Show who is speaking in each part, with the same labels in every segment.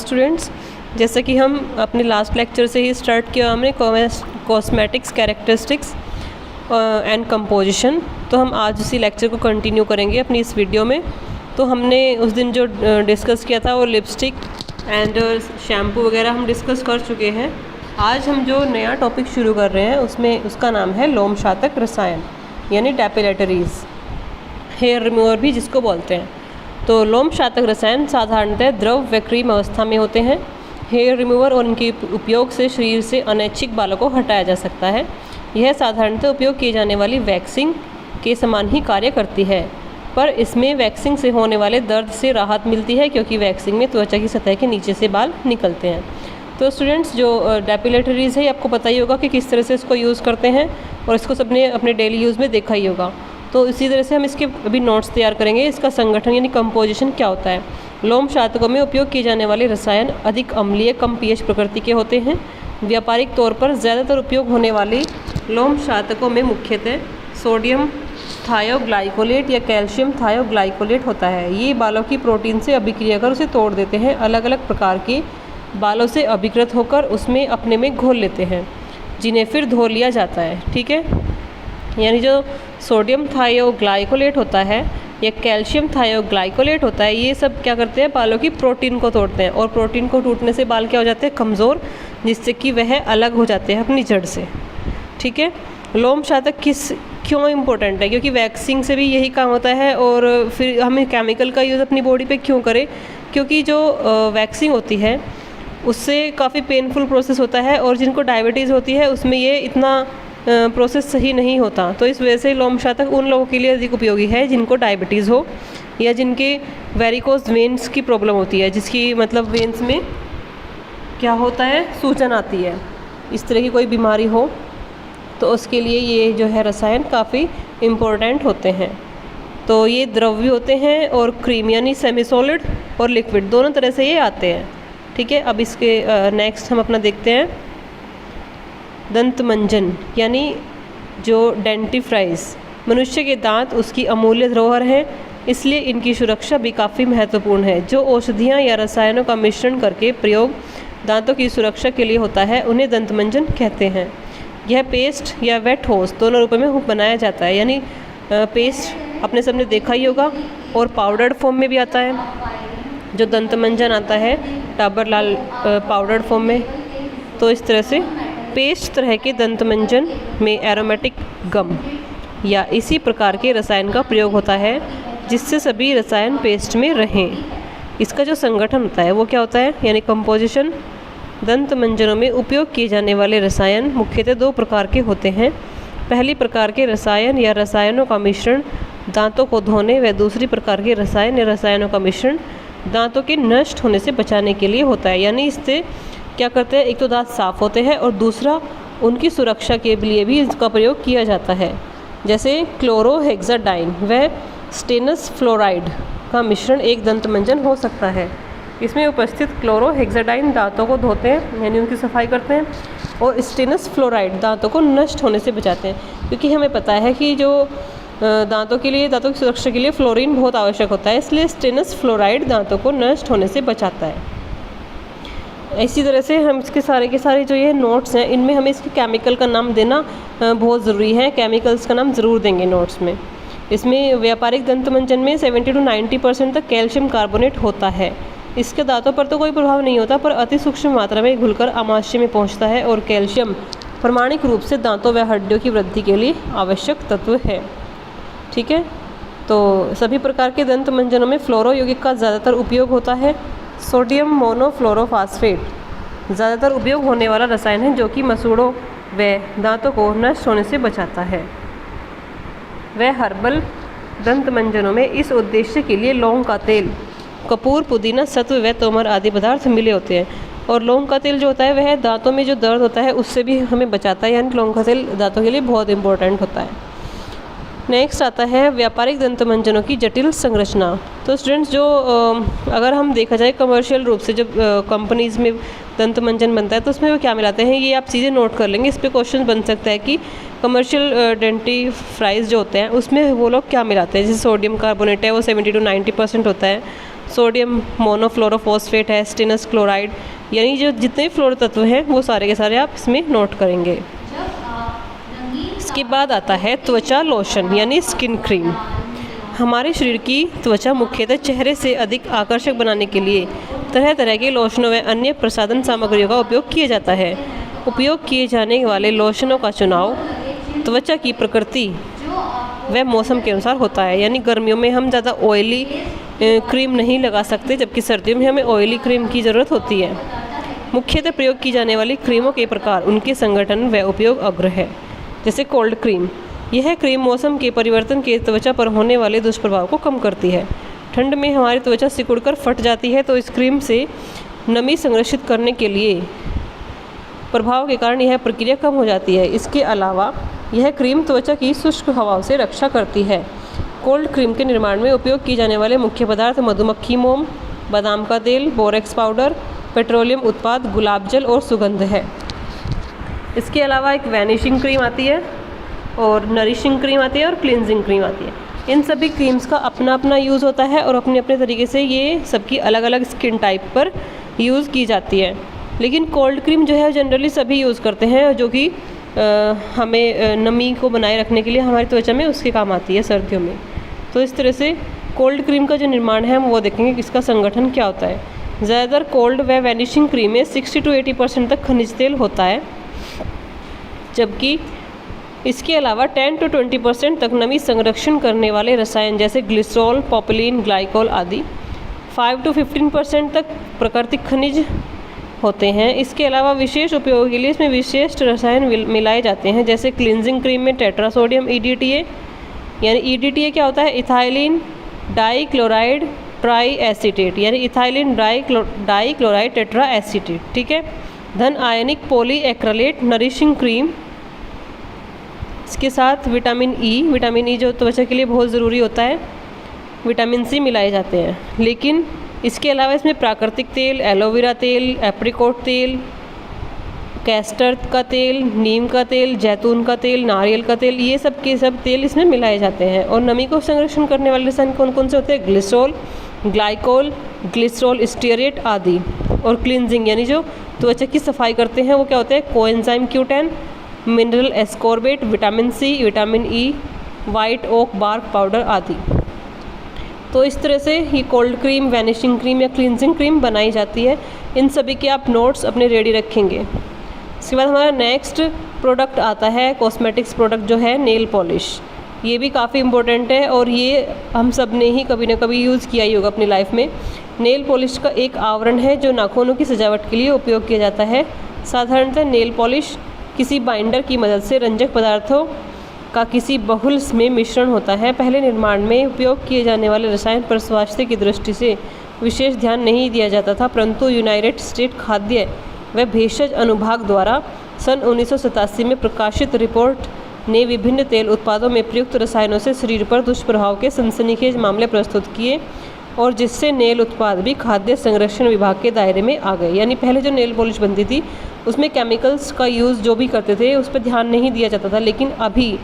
Speaker 1: Students, जैसे कि हम अपने लास्ट लेक्चर से ही स्टार्ट किया हमने कॉस्मेटिक्स कैरेक्टरिस्टिक्स एंड कंपोजिशन, तो हम आज उसी लेक्चर को कंटिन्यू करेंगे अपनी इस वीडियो में। तो हमने उस दिन जो डिस्कस किया था वो लिपस्टिक एंड शैम्पू वगैरह हम डिस्कस कर चुके हैं। आज हम जो नया टॉपिक शुरू कर रहे हैं उसका नाम है लोमशातक रसायन यानी डेपिलेटरीज़, हेयर रिमूवर भी जिसको बोलते हैं। तो लोमशातक रसायन साधारणतः द्रव व क्रीम अवस्था में होते हैं। हेयर रिमूवर और इनके उपयोग से शरीर से अनैच्छिक बालों को हटाया जा सकता है। यह साधारणतः उपयोग की जाने वाली वैक्सिंग के समान ही कार्य करती है, पर इसमें वैक्सिंग से होने वाले दर्द से राहत मिलती है क्योंकि वैक्सिंग में त्वचा की सतह के नीचे से बाल निकलते हैं। तो स्टूडेंट्स, जो डेपिलेटरीज़ है आपको पता ही होगा कि किस तरह से इसको यूज़ करते हैं और इसको सबने अपने डेली यूज़ में देखा ही होगा। तो इसी तरह से हम इसके अभी नोट्स तैयार करेंगे। इसका संगठन यानी कंपोजिशन क्या होता है। लोमशातकों में उपयोग किए जाने वाले रसायन अधिक अम्लीय कम पीएच प्रकृति के होते हैं। व्यापारिक तौर पर ज़्यादातर उपयोग होने वाली लोमशातकों में मुख्यतः सोडियम थायोग्लाइकोलेट या कैल्शियम थायोग्लाइकोलेट होता है। ये बालों की प्रोटीन से अभिक्रिया कर उसे तोड़ देते हैं। अलग अलग प्रकार के बालों से अभिकृत होकर उसमें अपने में घोल लेते हैं, जिन्हें फिर धो लिया जाता है। ठीक है, यानी जो सोडियम थायोग्लाइकोलेट होता है या कैल्शियम थायोग्लाइकोलेट होता है, ये सब क्या करते हैं, बालों की प्रोटीन को तोड़ते हैं और प्रोटीन को टूटने से बाल क्या हो जाते हैं, कमज़ोर, जिससे कि वह अलग हो जाते हैं अपनी जड़ से। ठीक है, लोमशातक क्यों इम्पोर्टेंट है, क्योंकि वैक्सिंग से भी यही काम होता है। और फिर हमें केमिकल का यूज़ अपनी बॉडी पे क्यों करें, क्योंकि जो वैक्सिंग होती है उससे काफ़ी पेनफुल प्रोसेस होता है और जिनको डायबिटीज़ होती है उसमें ये इतना प्रोसेस सही नहीं होता। तो इस वजह से लोमशातक उन लोगों के लिए अधिक उपयोगी है जिनको डायबिटीज़ हो या जिनके वेरिकोज वेन्स की प्रॉब्लम होती है, जिसकी मतलब वेन्स में क्या होता है, सूजन आती है, इस तरह की कोई बीमारी हो, तो उसके लिए ये जो है रसायन काफ़ी इम्पोर्टेंट होते हैं। तो ये द्रव्य होते हैं और क्रीम यानी सेमी सॉलिड और लिक्विड दोनों तरह से ये आते हैं। ठीक है, अब इसके नेक्स्ट हम अपना देखते हैं दंत मंजन यानी जो डेंटिफ्राइज। मनुष्य के दांत उसकी अमूल्य धरोहर है, इसलिए इनकी सुरक्षा भी काफ़ी महत्वपूर्ण है। जो औषधियाँ या रसायनों का मिश्रण करके प्रयोग दांतों की सुरक्षा के लिए होता है उन्हें दंत मंजन कहते हैं। यह पेस्ट या वेट होस दोनों रूपों में बनाया जाता है, यानी पेस्ट अपने सबने देखा ही होगा और पाउडर्ड फॉर्म में भी आता है। जो दंत मंजन आता है डाबर लाल पाउडर्ड फॉर्म में, तो इस तरह से पेस्ट तरह के दंत मंजन में एरोमेटिक गम या इसी प्रकार के रसायन का प्रयोग होता है जिससे सभी रसायन पेस्ट में रहें। इसका जो संगठन होता है वो क्या होता है, यानी कंपोजिशन। दंत मंजनों में उपयोग किए जाने वाले रसायन मुख्यतः दो प्रकार के होते हैं। पहली प्रकार के रसायन या रसायनों का मिश्रण दांतों को धोने व दूसरी प्रकार के रसायन या रसायनों का मिश्रण दांतों के नष्ट होने से बचाने के लिए होता है। यानी इससे क्या करते हैं, एक तो दांत साफ होते हैं और दूसरा उनकी सुरक्षा के लिए भी इसका प्रयोग किया जाता है। जैसे क्लोरोहेक्साडाइन व स्टेनस फ्लोराइड का मिश्रण एक दंत मंजन हो सकता है। इसमें उपस्थित क्लोरोहेक्साडाइन दांतों को धोते हैं यानी उनकी सफाई करते हैं, और स्टेनस फ्लोराइड दांतों को नष्ट होने से बचाते हैं, क्योंकि हमें पता है कि जो दांतों की सुरक्षा के लिए फ्लोरीन बहुत आवश्यक होता है, इसलिए स्टेनस फ्लोराइड दांतों को नष्ट होने से बचाता है। इसी तरह से हम इसके सारे के सारे जो ये नोट्स हैं इनमें हमें इसके केमिकल का नाम देना बहुत ज़रूरी है। केमिकल्स का नाम ज़रूर देंगे नोट्स में। इसमें व्यापारिक दंत मंजन में 70 to 90% तक कैल्शियम कार्बोनेट होता है। इसके दांतों पर तो कोई प्रभाव नहीं होता, पर अति सूक्ष्म मात्रा में घुलकर आमाशय में पहुंचता है और कैल्शियम प्रामाणिक रूप से दांतों व हड्डियों की वृद्धि के लिए आवश्यक तत्व है। ठीक है, तो सभी प्रकार के दंत मंजनों में फ्लोरो यौगिक का ज़्यादातर उपयोग होता है। सोडियम मोनोफ्लोरोफास्फेट ज़्यादातर उपयोग होने वाला रसायन है जो कि मसूड़ों व दांतों को नष्ट होने से बचाता है। वह हर्बल दंत मंजनों में इस उद्देश्य के लिए लौंग का तेल, कपूर, पुदीना, सत्व व तोमर आदि पदार्थ मिले होते हैं। और लौंग का तेल जो होता है वह दांतों में जो दर्द होता है उससे भी हमें बचाता है, यानी लौंग का तेल दांतों के लिए बहुत इंपॉर्टेंट होता है। नेक्स्ट आता है व्यापारिक दंत मंजनों की जटिल संरचना। तो स्टूडेंट्स, जो अगर हम देखा जाए कमर्शियल रूप से जब कंपनीज़ में दंत मंजन बनता है तो उसमें वो क्या मिलाते हैं, ये आप चीज़ें नोट कर लेंगे। इस पे क्वेश्चन बन सकता है कि कमर्शियल डेंटिफ्राइज जो होते हैं उसमें वो लोग क्या मिलाते हैं। जैसे सोडियम कार्बोनेट है वो 70 to 90% होता है, सोडियम मोनोफ्लोरोफॉस्फेट है, स्टेनस क्लोराइड, यानी जो जितने फ्लोर तत्व हैं वो सारे के सारे आप इसमें नोट करेंगे। इसके बाद आता है त्वचा लोशन यानी स्किन क्रीम। हमारे शरीर की त्वचा मुख्यतः चेहरे से अधिक आकर्षक बनाने के लिए तरह तरह के लोशनों व अन्य प्रसाधन सामग्रियों का उपयोग किया जाता है। उपयोग किए जाने वाले लोशनों का चुनाव त्वचा की प्रकृति व मौसम के अनुसार होता है, यानी गर्मियों में हम ज़्यादा ऑयली क्रीम नहीं लगा सकते, जबकि सर्दियों में हमें ऑयली क्रीम की ज़रूरत होती है। मुख्यतः प्रयोग की जाने वाली क्रीमों के प्रकार, उनके संगठन व उपयोग अग्र है। जैसे कोल्ड क्रीम, यह क्रीम मौसम के परिवर्तन के त्वचा पर होने वाले दुष्प्रभाव को कम करती है। ठंड में हमारी त्वचा सिकुड़कर फट जाती है, तो इस क्रीम से नमी संरक्षित करने के लिए प्रभाव के कारण यह प्रक्रिया कम हो जाती है। इसके अलावा यह क्रीम त्वचा की शुष्क हवाओं से रक्षा करती है। कोल्ड क्रीम के निर्माण में उपयोग किए जाने वाले मुख्य पदार्थ मधुमक्खी मोम, बादाम का तेल, बोरेक्स पाउडर, पेट्रोलियम उत्पाद, गुलाब जल और सुगंध है। इसके अलावा एक वैनिशिंग क्रीम आती है और नरिशिंग क्रीम आती है और क्लिनजिंग क्रीम आती है। इन सभी क्रीम्स का अपना अपना यूज़ होता है और अपने अपने तरीके से ये सबकी अलग अलग स्किन टाइप पर यूज़ की जाती है। लेकिन कोल्ड क्रीम जो है जनरली सभी यूज़ करते हैं, जो कि हमें नमी को बनाए रखने के लिए हमारी त्वचा में उसके काम आती है सर्दियों में। तो इस तरह से कोल्ड क्रीम का जो निर्माण है हम वो देखेंगे कि इसका संगठन क्या होता है। ज़्यादातर कोल्ड व वैनिशिंग क्रीम में 60 to 80% तक खनिज तेल होता है, जबकि इसके अलावा 10 to 20% तक नमी संरक्षण करने वाले रसायन जैसे ग्लिसरॉल, पोपिलीन, ग्लाइकोल आदि 5 to 15% तक प्राकृतिक खनिज होते हैं। इसके अलावा विशेष उपयोग के लिए इसमें विशेष रसायन मिलाए जाते हैं, जैसे क्लिनजिंग क्रीम में टेट्रासोडियम EDTA, यानी EDTA क्या होता है, इथाइलिन डाइक्लोराइड ट्राई एसीटेट, यानी इथाइलिन डाइक्लोराइड टेट्रा एसीटेट, ठीक है। धन आयनिक पॉली एक्रेलेट नरिशिंग क्रीम, इसके साथ विटामिन ई जो त्वचा के लिए बहुत ज़रूरी होता है, विटामिन C मिलाए जाते हैं। लेकिन इसके अलावा इसमें प्राकृतिक तेल, एलोवेरा तेल, एप्रिकॉट तेल, कैस्टर का तेल, नीम का तेल, जैतून का तेल, नारियल का तेल, ये सब के सब तेल इसमें मिलाए जाते हैं। और नमी को संरक्षण करने वाले रसायन कौन कौन से होते हैं, ग्लिसरॉल, ग्लाइकोल, ग्लिसरॉल स्टीयरेट आदि। और क्लिनजिंग यानी जो त्वचा की सफाई करते हैं वो क्या होते हैं, coenzyme Q10, mineral ascorbate, vitamin C, vitamin E, white oak bark powder आदि। तो इस तरह से ये कोल्ड क्रीम, वैनिशिंग क्रीम या क्लिनजिंग क्रीम बनाई जाती है। इन सभी के आप नोट्स अपने रेडी रखेंगे। इसके बाद हमारा नेक्स्ट प्रोडक्ट आता है कॉस्मेटिक्स प्रोडक्ट जो है नेल पॉलिश। ये भी काफ़ी इम्पोर्टेंट है और ये हम सब ने ही कभी ना कभी यूज़ किया ही होगा अपनी लाइफ में। नेल पॉलिश का एक आवरण है जो नाखूनों की सजावट के लिए उपयोग किया जाता है। साधारणतः नेल पॉलिश किसी बाइंडर की मदद से रंजक पदार्थों का किसी बहुल में मिश्रण होता है। पहले निर्माण में उपयोग किए जाने वाले रसायन पर स्वास्थ्य की दृष्टि से विशेष ध्यान नहीं दिया जाता था, परंतु यूनाइटेड स्टेट खाद्य व भेषज अनुभाग द्वारा सन 1987 में प्रकाशित रिपोर्ट ने विभिन्न तेल उत्पादों में प्रयुक्त रसायनों से शरीर पर दुष्प्रभाव के सनसनीखेज मामले प्रस्तुत किए और जिससे नेल उत्पाद भी खाद्य संरक्षण विभाग के दायरे में आ गए। यानी पहले जो नेल पॉलिश बनती थी उसमें केमिकल्स का यूज़ जो भी करते थे उस पर ध्यान नहीं दिया जाता था, लेकिन अभी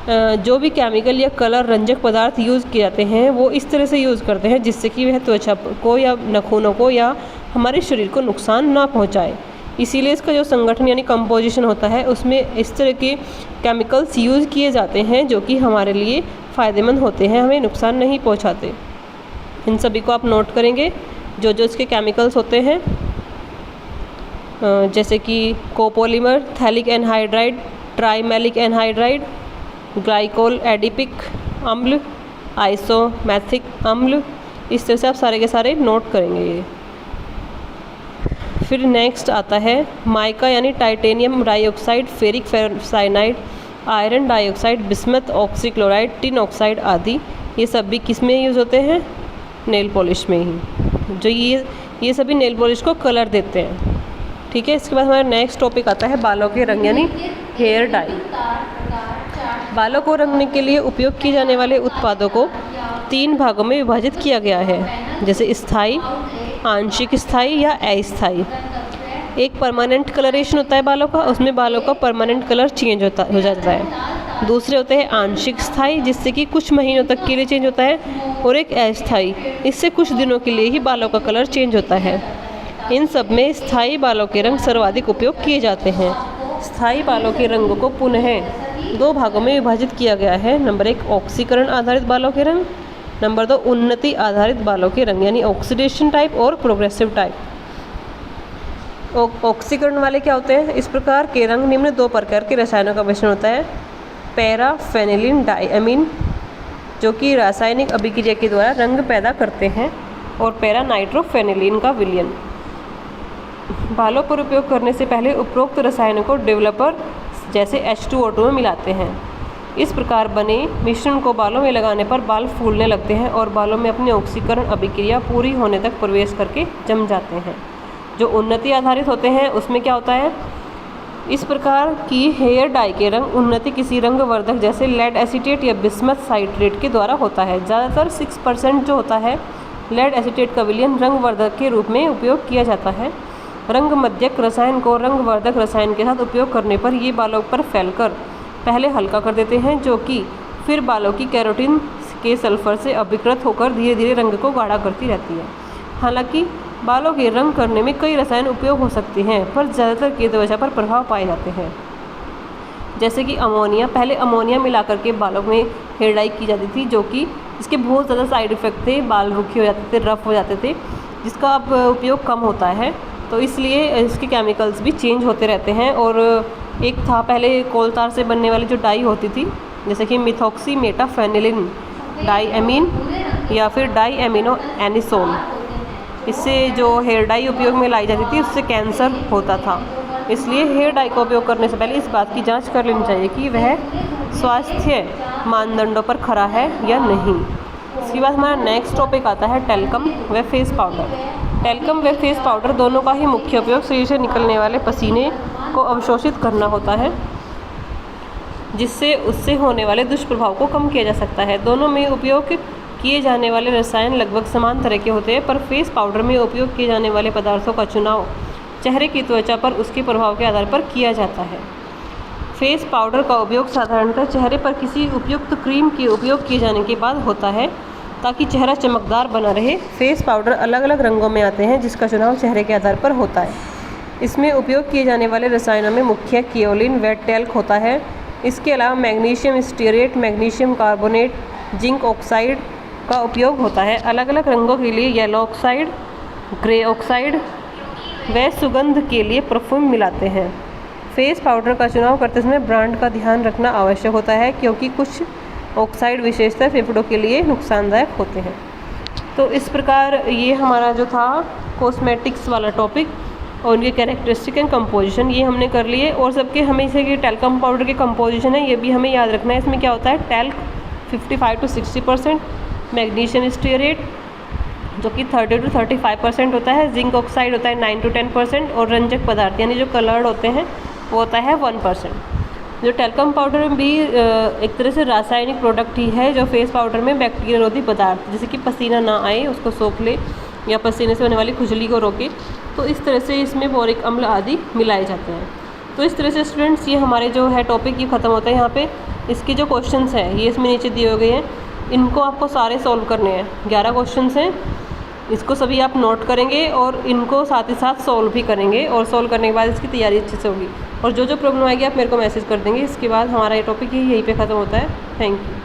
Speaker 1: जो भी केमिकल या कलर रंजक पदार्थ यूज़ किए जाते हैं वो इस तरह से यूज़ करते हैं जिससे कि वह त्वचा को या नाखूनों को या हमारे शरीर को नुकसान ना पहुँचाए। इसीलिए इसका जो संगठन यानी कंपोजिशन होता है उसमें इस तरह के केमिकल्स यूज़ किए जाते हैं जो कि हमारे लिए फ़ायदेमंद होते हैं, हमें नुकसान नहीं पहुंचाते। इन सभी को आप नोट करेंगे जो जो इसके केमिकल्स होते हैं, जैसे कि copolymer, phthalic anhydride, trimellitic anhydride, glycol adipic अम्ल, आइसोमेथिक अम्ल। इस तरह से आप सारे के सारे नोट करेंगे ये। फिर नेक्स्ट आता है माइका यानी titanium dioxide, ferric cyanide, iron dioxide, bismuth oxychloride, tin oxide आदि। ये सब भी किस में यूज़ होते हैं, नेल पॉलिश में ही। जो ये सभी नेल पॉलिश को कलर देते हैं, ठीक है। इसके बाद हमारा नेक्स्ट टॉपिक आता है बालों के रंग यानी हेयर डाई। बालों को रंगने के लिए उपयोग किए जाने वाले उत्पादों को 3 भागों में विभाजित किया गया है, जैसे स्थायी, आंशिक स्थायी या अस्थायी। एक परमानेंट कलरेशन होता है बालों का, उसमें बालों का परमानेंट कलर चेंज हो जाता है। दूसरे होते हैं आंशिक स्थायी, जिससे कि कुछ महीनों तक के लिए चेंज होता है, और एक अस्थायी, इससे कुछ दिनों के लिए ही बालों का कलर चेंज होता है। इन सब में स्थायी बालों के रंग सर्वाधिक उपयोग किए जाते हैं। स्थायी बालों के रंगों को पुनः 2 भागों में विभाजित किया गया है। नंबर 1 ऑक्सीकरण आधारित बालों के रंग, नंबर 2 उन्नति आधारित बालों के रंग यानी ऑक्सीडेशन टाइप और प्रोग्रेसिव टाइप। ऑक्सीकरण वाले क्या होते हैं? इस प्रकार के रंग निम्न 2 प्रकार के रसायनों का मिश्रण होता है। पैराफेनिलीन डाइअमीन, जो कि रासायनिक अभिक्रिया के द्वारा रंग पैदा करते हैं, और पैरानाइट्रोफेनिलीन का विलयन। बालों पर उपयोग करने से पहले उपरोक्त रसायनों को डेवलपर जैसे H2O2 में मिलाते हैं। इस प्रकार बने मिश्रण को बालों में लगाने पर बाल फूलने लगते हैं और बालों में अपनी ऑक्सीकरण अभिक्रिया पूरी होने तक प्रवेश करके जम जाते हैं। जो उन्नति आधारित होते हैं उसमें क्या होता है? इस प्रकार की हेयर डाई के रंग उन्नति किसी रंगवर्धक जैसे लेड एसीटेट या बिस्मथ साइट्रेट के द्वारा होता है। ज़्यादातर 6% जो होता है लेड एसीटेट का विलयन रंगवर्धक के रूप में उपयोग किया जाता है। रंगमध्यक रसायन को रंगवर्धक रसायन के साथ उपयोग करने पर ये बालों पर फैलकर पहले हल्का कर देते हैं, जो कि फिर बालों की केराटिन के सल्फर से अभिकृत होकर धीरे धीरे रंग को गाढ़ा करती रहती है। हालांकि बालों के रंग करने में कई रसायन उपयोग हो सकते हैं, पर ज़्यादातर की त्वचा पर प्रभाव पाए जाते हैं, जैसे कि अमोनिया। पहले अमोनिया मिलाकर के बालों में हेयर डाई की जाती थी, जो कि इसके बहुत ज़्यादा साइड इफ़ेक्ट थे। बाल रुखे हो जाते थे, रफ हो जाते थे, जिसका अब उपयोग कम होता है, तो इसलिए इसके केमिकल्स भी चेंज होते रहते हैं। और एक था पहले कोलतार से बनने वाली जो डाई होती थी, जैसे कि मिथॉक्सी मेटाफेनिलिन डाइअमीन या फिर डाइअमीनो एनिसोल, इससे जो हेयर डाई उपयोग में लाई जाती थी उससे कैंसर होता था। इसलिए हेयर डाई का उपयोग करने से पहले इस बात की जांच कर लेनी चाहिए कि वह स्वास्थ्य मानदंडों पर खरा है या नहीं। इसके बाद हमारा नेक्स्ट टॉपिक आता है टैल्कम व फेस पाउडर। टैल्कम व फेस पाउडर दोनों का ही मुख्य उपयोग शरीर से निकलने वाले पसीने को अवशोषित करना होता है, जिससे उससे होने वाले दुष्प्रभाव को कम किया जा सकता है। दोनों में उपयोग किए जाने वाले रसायन लगभग समान तरह के होते हैं, पर फेस पाउडर में उपयोग किए जाने वाले पदार्थों का चुनाव चेहरे की त्वचा पर उसके प्रभाव के आधार पर किया जाता है। फेस पाउडर का उपयोग साधारणतः चेहरे पर किसी उपयुक्त क्रीम के उपयोग किए जाने के बाद होता है, ताकि चेहरा चमकदार बना रहे। फेस पाउडर अलग अलग रंगों में आते हैं, जिसका चुनाव चेहरे के आधार पर होता है। इसमें उपयोग किए जाने वाले रसायनों में मुख्य कियोलिन व टैल्क होता है। इसके अलावा magnesium stearate, magnesium carbonate, zinc oxide का उपयोग होता है। अलग अलग रंगों के लिए येलो ऑक्साइड, ग्रे ऑक्साइड व सुगंध के लिए परफ्यूम मिलाते हैं। फेस पाउडर का चुनाव करते समय ब्रांड का ध्यान रखना आवश्यक होता है, क्योंकि कुछ ऑक्साइड विशेषतः फेफड़ों के लिए नुकसानदायक होते हैं। तो इस प्रकार ये हमारा जो था कॉस्मेटिक्स वाला टॉपिक और उनके कैरेक्टरिस्टिक एंड कंपोजिशन ये हमने कर लिए। और सबके हमेशा कि टैल्कम पाउडर के कंपोजिशन है ये भी हमें याद रखना है। इसमें क्या होता है? टैल्क 55 to 60%, मैग्नीशियम स्टीरेट जो कि 30 to 35% होता है, जिंक ऑक्साइड होता है 9 to 10%, और रंजक पदार्थ यानी जो कलर्ड होते हैं वो होता है 1%। जो टैल्कम पाउडर भी एक तरह से रासायनिक प्रोडक्ट ही है, जो फेस पाउडर में बैक्टीरिया रोधी पदार्थ जैसे कि पसीना ना आए उसको सोख ले या पसीने से होने वाली खुजली को रोके, तो इस तरह से इसमें बोरिक अम्ल आदि मिलाए जाते हैं। तो इस तरह से स्टूडेंट्स ये हमारे जो है टॉपिक ये ख़त्म होता है। यहाँ पे इसके जो क्वेश्चंस हैं ये इसमें नीचे दिए गए हैं, इनको आपको सारे सॉल्व करने हैं। 11 क्वेश्चंस हैं, इसको सभी आप नोट करेंगे और इनको साथ ही साथ सॉल्व भी करेंगे, और सॉल्व करने के बाद इसकी तैयारी अच्छे से होगी। और जो जो प्रॉब्लम आएगी आप मेरे को मैसेज कर देंगे। इसके बाद हमारा ये टॉपिक यहीं पे ख़त्म होता है। Thank you.